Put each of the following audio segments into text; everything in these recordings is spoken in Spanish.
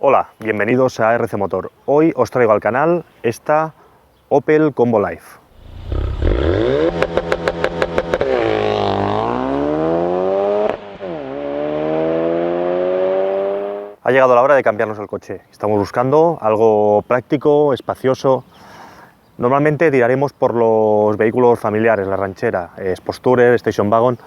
Hola, bienvenidos a RC Motor. Hoy os traigo al canal esta Opel Combo Life. Ha llegado la hora de cambiarnos el coche. Estamos buscando algo práctico, espacioso. Normalmente tiraremos por los vehículos familiares, la ranchera, Sports Tourer, Station Wagon,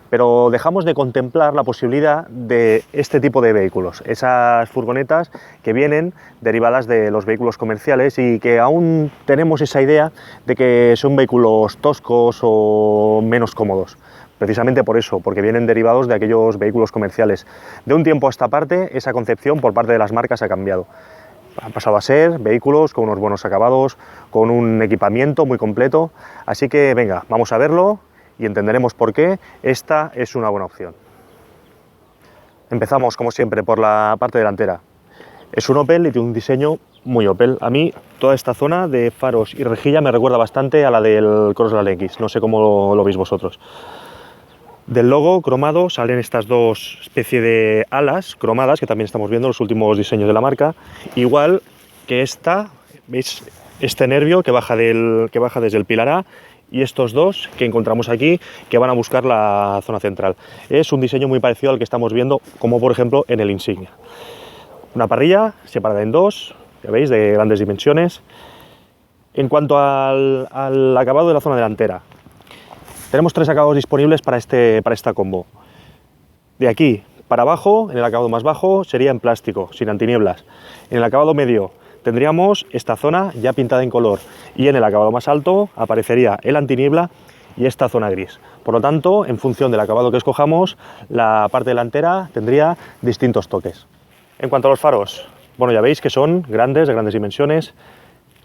pero dejamos de contemplar la posibilidad de este tipo de vehículos, esas furgonetas que vienen derivadas de los vehículos comerciales y que aún tenemos esa idea de que son vehículos toscos o menos cómodos. Precisamente por eso, porque vienen derivados de aquellos vehículos comerciales. De un tiempo a esta parte, esa concepción por parte de las marcas ha cambiado. Han pasado a ser vehículos con unos buenos acabados, con un equipamiento muy completo. Así que venga, vamos a verlo y entenderemos por qué esta es una buena opción. Empezamos, como siempre, por la parte delantera. Es un Opel y tiene un diseño muy Opel. A mí toda esta zona de faros y rejilla me recuerda bastante a la del Crossland X. No sé cómo lo veis vosotros. Del logo cromado salen estas dos especies de alas cromadas que también estamos viendo en los últimos diseños de la marca. Igual que esta, ¿veis? Este nervio que baja desde el pilar A, y estos dos que encontramos aquí que van a buscar la zona central. Es un diseño muy parecido al que estamos viendo, como por ejemplo en el Insignia. Una parrilla separada en dos, ya veis, de grandes dimensiones. En cuanto al acabado de la zona delantera, tenemos tres acabados disponibles para esta combo. De aquí para abajo, en el acabado más bajo, sería en plástico, sin antinieblas. En el acabado medio tendríamos esta zona ya pintada en color y en el acabado más alto aparecería el antiniebla y esta zona gris. Por lo tanto, en función del acabado que escojamos, la parte delantera tendría distintos toques. En cuanto a los faros, bueno, ya veis que son grandes, de grandes dimensiones.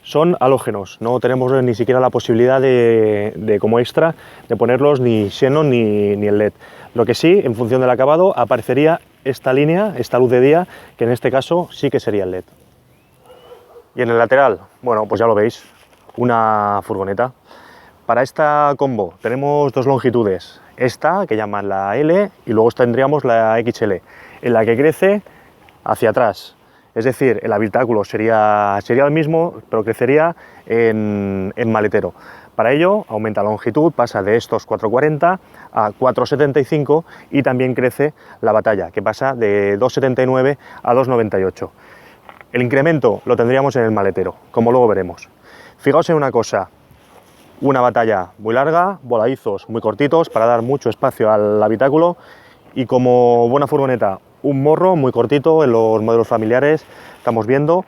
Son halógenos, no tenemos ni siquiera la posibilidad de como extra de ponerlos ni xenon ni el LED. Lo que sí, en función del acabado, aparecería esta línea, esta luz de día, que en este caso sí que sería el LED. Y en el lateral, bueno, pues ya lo veis, una furgoneta. Para esta combo tenemos dos longitudes, esta que llaman la L y luego tendríamos la XL, en la que crece hacia atrás. Es decir, el habitáculo sería el mismo, pero crecería en maletero. Para ello, aumenta la longitud, pasa de estos 4,40 a 4,75 y también crece la batalla, que pasa de 2,79 a 2,98. El incremento lo tendríamos en el maletero, como luego veremos. Fijaos en una cosa, una batalla muy larga, voladizos muy cortitos para dar mucho espacio al habitáculo y como buena furgoneta, un morro muy cortito. En los modelos familiares estamos viendo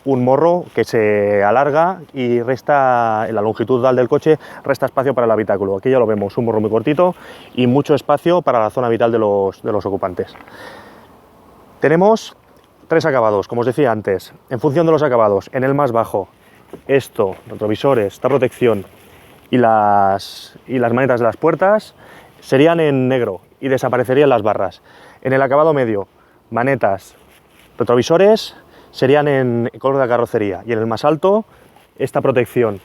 un morro que se alarga y resta, en la longitud del coche, resta espacio para el habitáculo. Aquí ya lo vemos, un morro muy cortito y mucho espacio para la zona vital de los ocupantes. Tenemos tres acabados, como os decía antes. En función de los acabados, en el más bajo, esto, retrovisores, esta protección y las manetas de las puertas serían en negro y desaparecerían las barras. En el acabado medio, manetas, retrovisores serían en color de carrocería y en el más alto, esta protección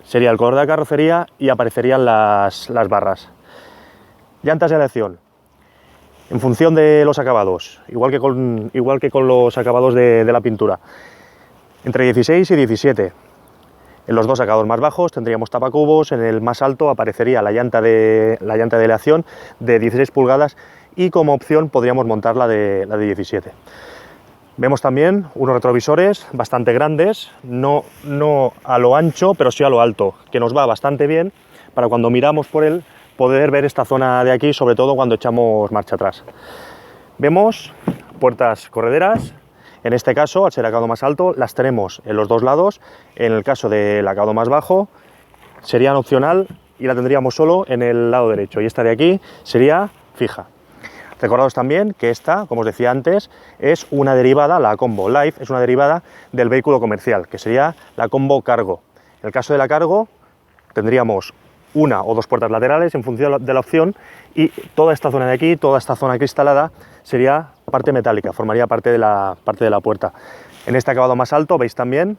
sería el color de la carrocería y aparecerían las barras. Llantas de aleación, en función de los acabados, igual que con los acabados de la pintura, entre 16 y 17. En los dos acabados más bajos tendríamos tapacubos, en el más alto aparecería la llanta de aleación de 16 pulgadas y como opción podríamos montar la de 17. Vemos también unos retrovisores bastante grandes, no a lo ancho, pero sí a lo alto, que nos va bastante bien para cuando miramos por él poder ver esta zona de aquí, sobre todo cuando echamos marcha atrás. Vemos puertas correderas. En este caso, al ser acabado más alto, las tenemos en los dos lados. En el caso del acabado más bajo, serían opcional y la tendríamos solo en el lado derecho. Y esta de aquí sería fija. Recordaos también que esta, como os decía antes, es una derivada, la Combo Life, es una derivada del vehículo comercial, que sería la Combo Cargo. En el caso de la Cargo, tendríamos una o dos puertas laterales en función de la opción y toda esta zona de aquí, toda esta zona cristalada, sería parte metálica, formaría parte de la puerta. En este acabado más alto veis también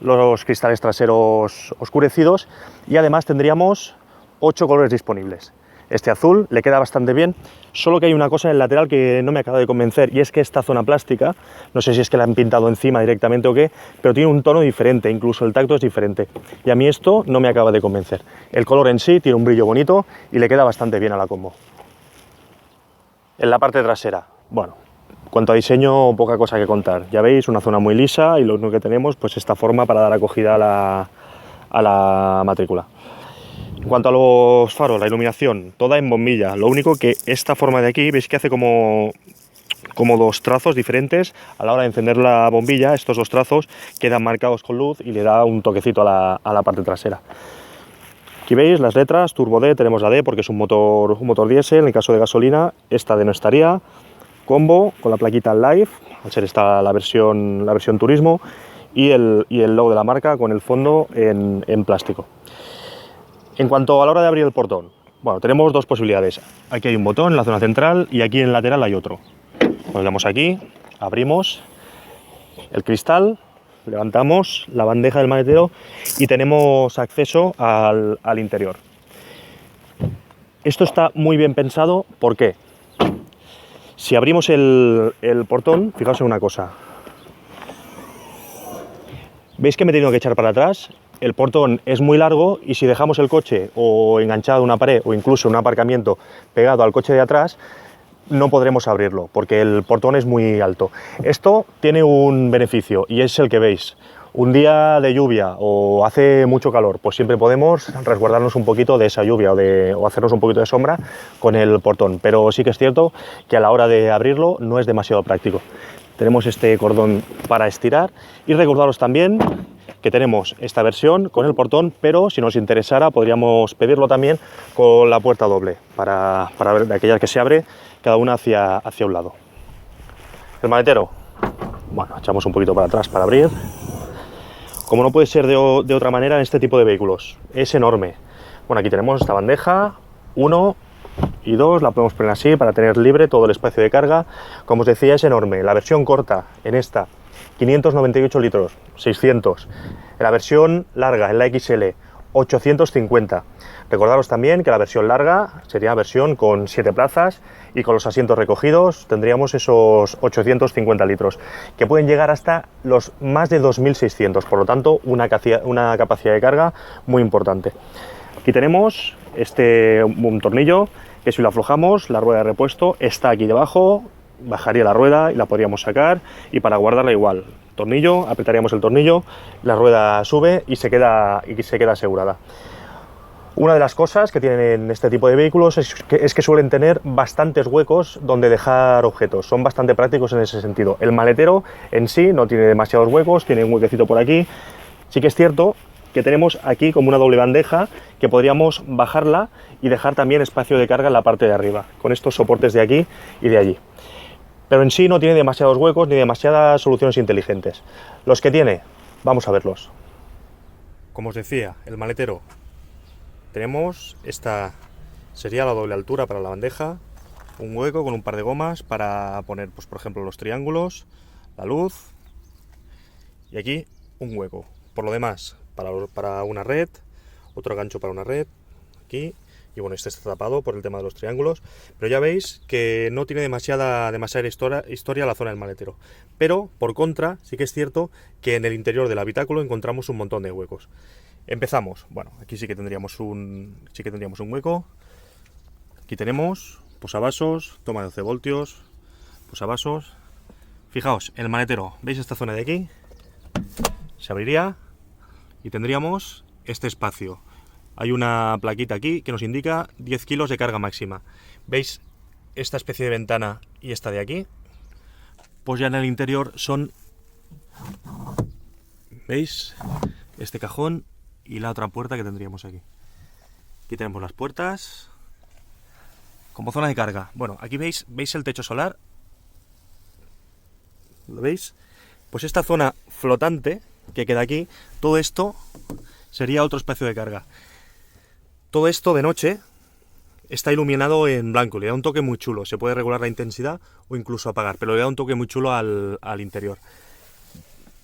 los cristales traseros oscurecidos y además tendríamos 8 colores disponibles. Este azul le queda bastante bien, solo que hay una cosa en el lateral que no me acaba de convencer, y es que esta zona plástica, no sé si es que la han pintado encima directamente o qué, pero tiene un tono diferente, incluso el tacto es diferente, y a mí esto no me acaba de convencer. El color en sí tiene un brillo bonito y le queda bastante bien a la combo. En la parte trasera, bueno, en cuanto a diseño, poca cosa que contar. Ya veis, una zona muy lisa y lo único que tenemos, pues esta forma para dar acogida a la matrícula. En cuanto a los faros, la iluminación, toda en bombilla. Lo único que esta forma de aquí, veis que hace como dos trazos diferentes. A la hora de encender la bombilla, estos dos trazos quedan marcados con luz y le da un toquecito a la parte trasera. Aquí veis las letras, Turbo D, tenemos la D porque es un motor diésel. En el caso de gasolina, esta D no estaría. Combo con la plaquita Live, al ser esta la versión turismo, y el logo de la marca con el fondo en plástico. En cuanto a la hora de abrir el portón, bueno, tenemos dos posibilidades. Aquí hay un botón en la zona central y aquí en el lateral hay otro. Nos damos aquí, abrimos el cristal, levantamos la bandeja del maletero y tenemos acceso al interior. Esto está muy bien pensado, ¿por qué? Si abrimos el portón, fijaos en una cosa. ¿Veis que me he tenido que echar para atrás? El portón es muy largo y si dejamos el coche o enganchado a una pared o incluso un aparcamiento pegado al coche de atrás, no podremos abrirlo porque el portón es muy alto. Esto tiene un beneficio y es el que veis. Un día de lluvia o hace mucho calor, pues siempre podemos resguardarnos un poquito de esa lluvia o hacernos un poquito de sombra con el portón. Pero sí que es cierto que a la hora de abrirlo no es demasiado práctico. Tenemos este cordón para estirar y recordaros también que tenemos esta versión con el portón, pero si nos interesara podríamos pedirlo también con la puerta doble para ver de aquella que se abre cada una hacia un lado. El maletero, bueno, echamos un poquito para atrás para abrir. Como no puede ser de otra manera en este tipo de vehículos, es enorme. Bueno, aquí tenemos esta bandeja, 1 y 2, la podemos poner así para tener libre todo el espacio de carga. Como os decía, es enorme. La versión corta, en esta, 598 litros, 600. En la versión larga, en la XL, 850. Recordaros también que la versión larga sería versión con 7 plazas y con los asientos recogidos tendríamos esos 850 litros, que pueden llegar hasta los más de 2600, por lo tanto una capacidad de carga muy importante. Aquí tenemos un tornillo que si lo aflojamos, la rueda de repuesto está aquí debajo, bajaría la rueda y la podríamos sacar, y para guardarla igual, tornillo, apretaríamos el tornillo, la rueda sube y se queda asegurada. Una de las cosas que tienen este tipo de vehículos es que suelen tener bastantes huecos donde dejar objetos, son bastante prácticos en ese sentido. El maletero en sí no tiene demasiados huecos, tiene un huequecito por aquí. Sí que es cierto que tenemos aquí como una doble bandeja que podríamos bajarla y dejar también espacio de carga en la parte de arriba, con estos soportes de aquí y de allí. Pero en sí no tiene demasiados huecos ni demasiadas soluciones inteligentes. Los que tiene, vamos a verlos. Como os decía, el maletero. Tenemos esta, sería la doble altura para la bandeja, un hueco con un par de gomas para poner, pues, por ejemplo, los triángulos, la luz, y aquí un hueco. Por lo demás, para una red, otro gancho para una red, aquí, y bueno, este está tapado por el tema de los triángulos, pero ya veis que no tiene demasiada historia la zona del maletero. Pero, por contra, sí que es cierto que en el interior del habitáculo encontramos un montón de huecos. Empezamos, bueno, aquí sí que tendríamos un hueco. Aquí tenemos posavasos, toma de 12 voltios, posavasos. Fijaos, el maletero, ¿veis esta zona de aquí? Se abriría y tendríamos este espacio. Hay una plaquita aquí que nos indica 10 kilos de carga máxima. ¿Veis esta especie de ventana y esta de aquí? Pues ya en el interior son, ¿veis? Este cajón y la otra puerta que tendríamos aquí. Aquí tenemos las puertas como zona de carga. Bueno, aquí veis el techo solar. ¿Lo veis? Pues esta zona flotante que queda aquí, todo esto sería otro espacio de carga. Todo esto de noche está iluminado en blanco, le da un toque muy chulo. Se puede regular la intensidad o incluso apagar, pero le da un toque muy chulo al interior.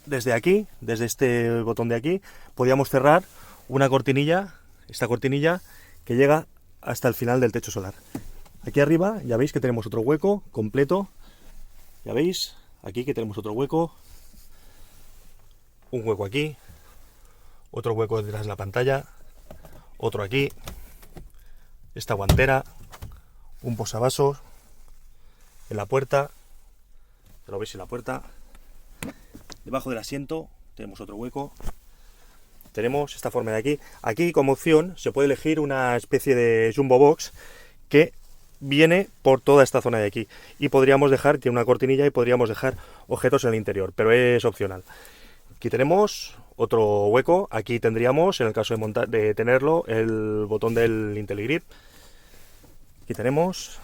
Desde aquí, desde este botón de aquí, podíamos cerrar una cortinilla, esta cortinilla que llega hasta el final del techo solar. Aquí arriba ya veis que tenemos otro hueco completo. Ya veis, aquí que tenemos otro hueco. Un hueco aquí. Otro hueco detrás de la pantalla. Otro aquí. Esta guantera. Un posavasos. En la puerta. ¿Lo veis en la puerta? Debajo del asiento tenemos otro hueco. Tenemos esta forma de aquí. Aquí como opción se puede elegir una especie de jumbo box que viene por toda esta zona de aquí. Y podríamos dejar, tiene una cortinilla y podríamos dejar objetos en el interior, pero es opcional. Aquí tenemos otro hueco. Aquí tendríamos, en el caso de tenerlo, el botón del IntelliGrip. Aquí tenemos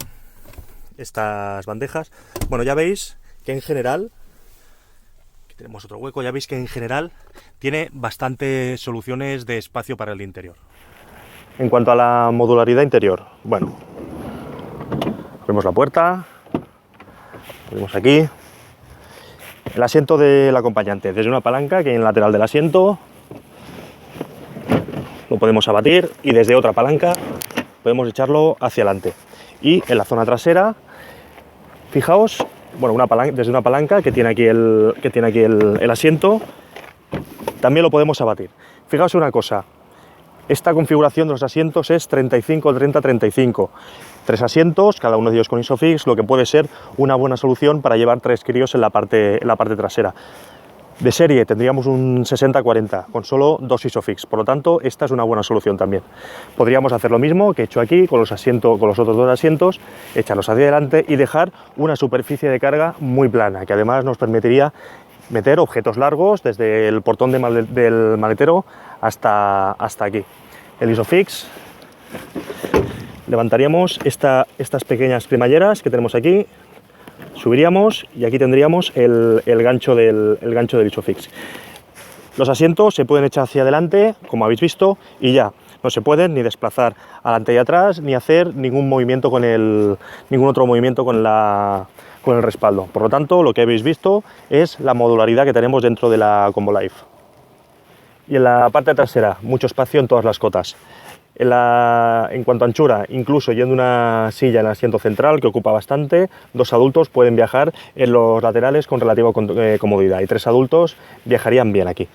estas bandejas. Bueno, ya veis que en general, aquí tenemos otro hueco, ya veis que en general tiene bastantes soluciones de espacio para el interior. En cuanto a la modularidad interior, bueno, abrimos la puerta, abrimos aquí, el asiento del acompañante, desde una palanca que hay en el lateral del asiento, lo podemos abatir y desde otra palanca podemos echarlo hacia adelante. Y en la zona trasera, fijaos, bueno, desde una palanca que tiene aquí el asiento, también lo podemos abatir. Fijaos una cosa, esta configuración de los asientos es 35-30-35. 3 asientos, cada uno de ellos con ISOFIX, lo que puede ser una buena solución para llevar 3 críos en la parte trasera. De serie tendríamos un 60-40 con solo 2 ISOFIX, por lo tanto esta es una buena solución también. Podríamos hacer lo mismo que he hecho aquí con los otros 2 asientos, echarlos hacia adelante y dejar una superficie de carga muy plana, que además nos permitiría meter objetos largos desde el portón del maletero hasta aquí. El ISOFIX, levantaríamos estas pequeñas cremalleras que tenemos aquí, subiríamos y aquí tendríamos el gancho del ISOFIX. Los asientos se pueden echar hacia adelante, como habéis visto, y ya no se pueden ni desplazar adelante y atrás, ni hacer ningún otro movimiento con el respaldo. Por lo tanto, lo que habéis visto es la modularidad que tenemos dentro de la Combo Life. Y en la parte trasera, mucho espacio en todas las cotas. En cuanto a anchura, incluso yendo una silla en el asiento central que ocupa bastante, 2 adultos pueden viajar en los laterales con relativa comodidad y 3 adultos viajarían bien aquí.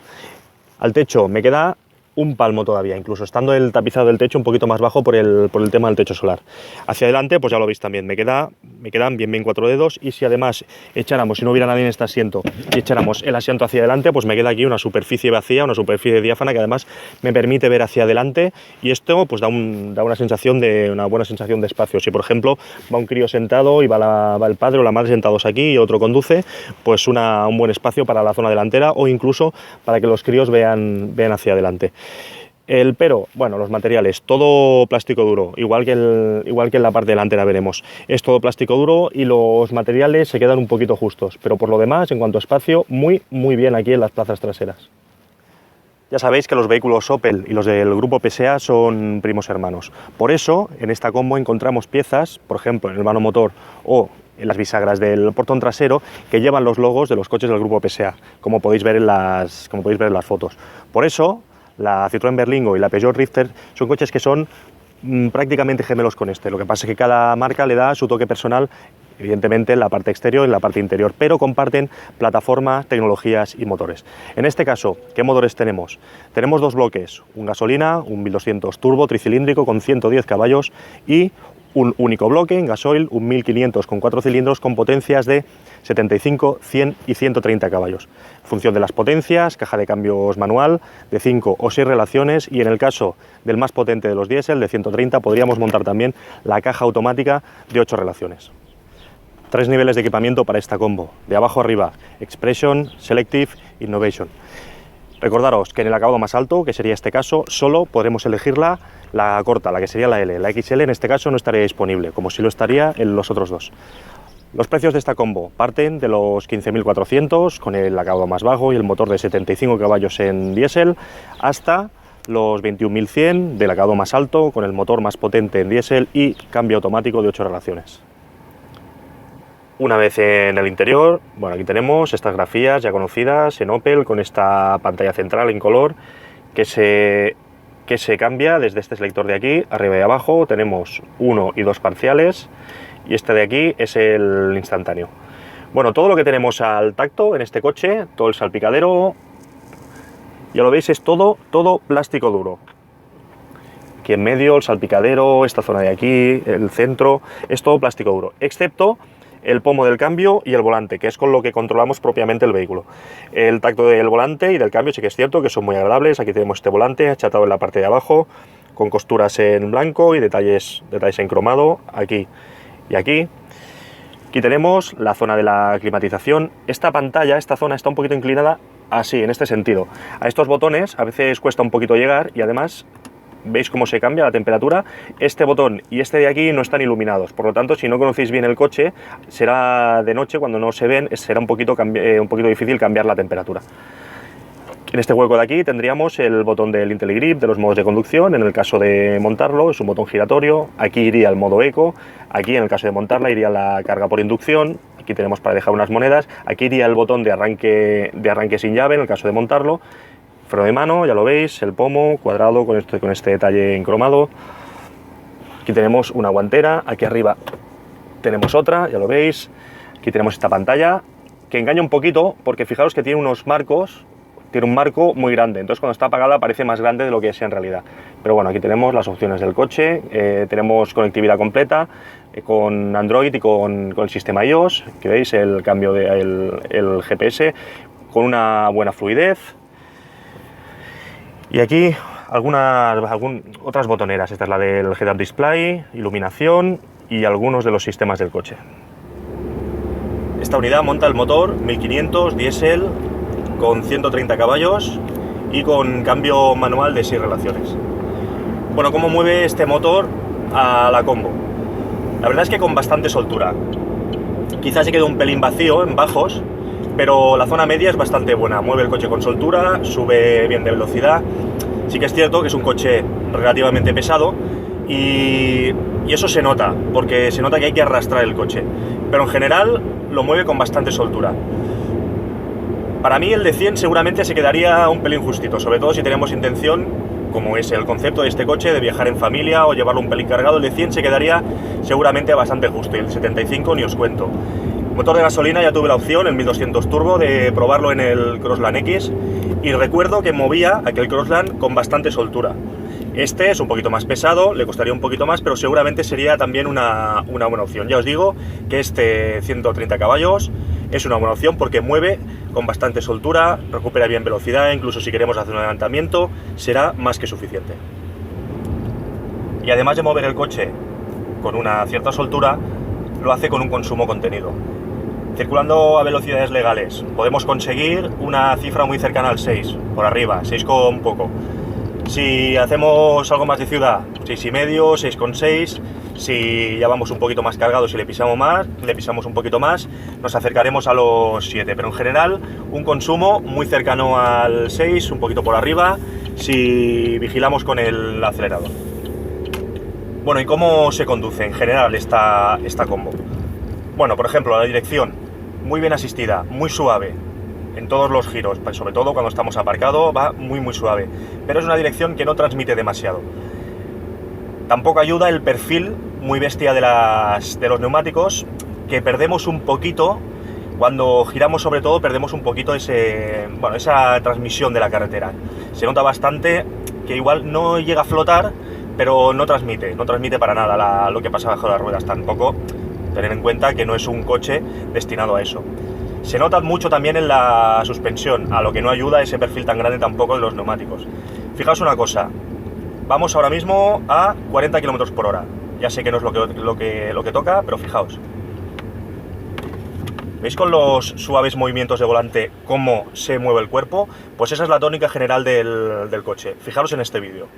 Al techo me queda un palmo todavía, incluso estando el tapizado del techo un poquito más bajo por el tema del techo solar. Hacia adelante, pues ya lo veis también, me quedan bien 4 dedos, y si además echáramos, si no hubiera nadie en este asiento, y echáramos el asiento hacia adelante, pues me queda aquí una superficie vacía, una superficie diáfana que además me permite ver hacia adelante, y esto pues da una buena sensación de espacio. Si por ejemplo va un crío sentado y va el padre o la madre sentados aquí y otro conduce, pues un buen espacio para la zona delantera o incluso para que los críos vean hacia adelante. Bueno, los materiales, todo plástico duro, igual que en la parte delantera veremos. Es todo plástico duro y los materiales se quedan un poquito justos, pero por lo demás, en cuanto a espacio, muy bien aquí en las plazas traseras. Ya sabéis que los vehículos Opel y los del grupo PSA son primos hermanos. Por eso, en esta combo encontramos piezas, por ejemplo, en el vano motor o en las bisagras del portón trasero, que llevan los logos de los coches del grupo PSA, como podéis ver en las fotos. Por eso, la Citroën Berlingo y la Peugeot Rifter son coches que son prácticamente gemelos con este. Lo que pasa es que cada marca le da su toque personal, evidentemente en la parte exterior y en la parte interior, pero comparten plataforma, tecnologías y motores. En este caso, ¿qué motores tenemos? Tenemos 2 bloques, un gasolina, un 1200 turbo tricilíndrico con 110 caballos y un único bloque en gasoil, un 1500 con 4 cilindros con potencias de 75, 100 y 130 caballos. En función de las potencias, caja de cambios manual de 5 o 6 relaciones, y en el caso del más potente de los diésel, de 130, podríamos montar también la caja automática de 8 relaciones. 3 niveles de equipamiento para esta combo, de abajo arriba, Expression, Selective, Innovation. Recordaros que en el acabado más alto, que sería este caso, solo podremos elegir la corta, la que sería la L. La XL en este caso no estaría disponible, como si lo estaría en los otros 2. Los precios de esta combo parten de los 15.400 con el acabado más bajo y el motor de 75 caballos en diésel, hasta los 21.100 del acabado más alto con el motor más potente en diésel y cambio automático de 8 relaciones. Una vez en el interior, bueno, aquí tenemos estas grafías ya conocidas en Opel con esta pantalla central en color que que se cambia desde este selector de aquí, arriba y abajo. Tenemos 1 y 2 parciales y este de aquí es el instantáneo. Bueno, todo lo que tenemos al tacto en este coche, todo el salpicadero, ya lo veis, es todo plástico duro. Aquí en medio, el salpicadero, esta zona de aquí, el centro, es todo plástico duro, excepto el pomo del cambio y el volante, que es con lo que controlamos propiamente el vehículo. El tacto del volante y del cambio sí que es cierto que son muy agradables. Aquí tenemos este volante achatado en la parte de abajo, con costuras en blanco y detalles en cromado, aquí y aquí. Aquí tenemos la zona de la climatización. Esta pantalla, esta zona está un poquito inclinada así, en este sentido. A estos botones a veces cuesta un poquito llegar y además veis cómo se cambia la temperatura. Este botón y este de aquí no están iluminados, por lo tanto, si no conocéis bien el coche, será de noche, cuando no se ven, será un poquito difícil cambiar la temperatura. En este hueco de aquí tendríamos el botón del IntelliGrip, de los modos de conducción. En el caso de montarlo es un botón giratorio. Aquí iría el modo eco. Aquí, en el caso de montarla, iría la carga por inducción. Aquí tenemos para dejar unas monedas. Aquí iría el botón de arranque sin llave en el caso de montarlo. Freno de mano, ya lo veis, el pomo cuadrado con este detalle en cromado. Aquí tenemos una guantera, aquí arriba tenemos otra, ya lo veis. Aquí tenemos esta pantalla que engaña un poquito porque fijaros que tiene unos marcos, tiene un marco muy grande, entonces cuando está apagada parece más grande de lo que es en realidad. Pero bueno, aquí tenemos las opciones del coche, tenemos conectividad completa con Android y con el sistema iOS, que veis el cambio el GPS con una buena fluidez. Y aquí otras botoneras. Esta es la del Head-Up Display, iluminación y algunos de los sistemas del coche. Esta unidad monta el motor 1500 diésel con 130 caballos y con cambio manual de 6 relaciones. Bueno, ¿cómo mueve este motor a la combo? La verdad es que con bastante soltura. Quizás se quede un pelín vacío en bajos, pero la zona media es bastante buena. Mueve el coche con soltura, sube bien de velocidad. Sí que es cierto que es un coche relativamente pesado y eso se nota, porque se nota que hay que arrastrar el coche. Pero en general lo mueve con bastante soltura. Para mí el de 100 seguramente se quedaría un pelín justito, sobre todo si tenemos intención, como es el concepto de este coche, de viajar en familia o llevarlo un pelín cargado. El de 100 se quedaría seguramente bastante justo y el de 75 ni os cuento. Motor de gasolina, ya tuve la opción, el 1200 turbo, de probarlo en el Crossland X y recuerdo que movía aquel Crossland con bastante soltura. Este es un poquito más pesado, le costaría un poquito más, pero seguramente sería también una buena opción. Ya os digo que este 130 caballos es una buena opción porque mueve con bastante soltura, recupera bien velocidad, incluso si queremos hacer un adelantamiento será más que suficiente. Y además de mover el coche con una cierta soltura, lo hace con un consumo contenido. Circulando a velocidades legales podemos conseguir una cifra muy cercana al 6, por arriba, 6 con poco. Si hacemos algo más de ciudad, 6,5, 6,6. Si ya vamos un poquito más cargados y le pisamos un poquito más, nos acercaremos a los 7. Pero en general, un consumo muy cercano al 6, un poquito por arriba, si vigilamos con el acelerador. Bueno, ¿y cómo se conduce en general esta combo? Bueno, por ejemplo, la dirección, muy bien asistida, muy suave en todos los giros, sobre todo cuando estamos aparcados, va muy suave, pero es una dirección que no transmite demasiado. Tampoco ayuda el perfil muy bestia de los neumáticos, que perdemos un poquito, cuando giramos sobre todo perdemos un poquito esa transmisión de la carretera. Se nota bastante que igual no llega a flotar, pero no transmite para nada lo que pasa bajo las ruedas. Tampoco tener en cuenta que no es un coche destinado a eso. Se nota mucho también en la suspensión, a lo que no ayuda ese perfil tan grande tampoco en los neumáticos. Fijaos una cosa, vamos ahora mismo a 40 km por hora. Ya sé que no es lo que toca, pero fijaos. ¿Veis con los suaves movimientos de volante cómo se mueve el cuerpo? Pues esa es la tónica general del coche. Fijaros en este vídeo.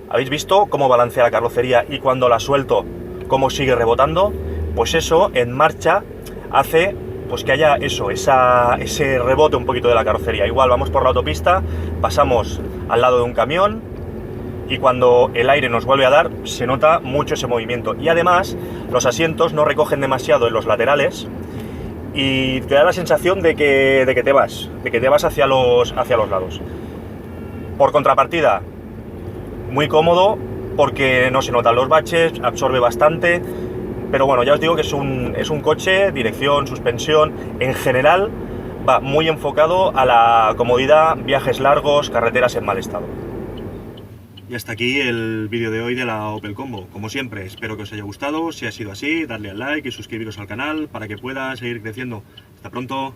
¿Habéis visto cómo balancea la carrocería y cuando la suelto, cómo sigue rebotando? Pues eso, en marcha, hace pues que haya ese rebote un poquito de la carrocería. Igual vamos por la autopista, pasamos al lado de un camión y cuando el aire nos vuelve a dar se nota mucho ese movimiento. Y además los asientos no recogen demasiado en los laterales y te da la sensación de que te vas hacia los lados. Por contrapartida, muy cómodo porque no se notan los baches, absorbe bastante, pero bueno, ya os digo que es un coche, dirección, suspensión, en general va muy enfocado a la comodidad, viajes largos, carreteras en mal estado. Y hasta aquí el vídeo de hoy de la Opel Combo. Como siempre, espero que os haya gustado. Si ha sido así, dadle al like y suscribiros al canal para que pueda seguir creciendo. Hasta pronto.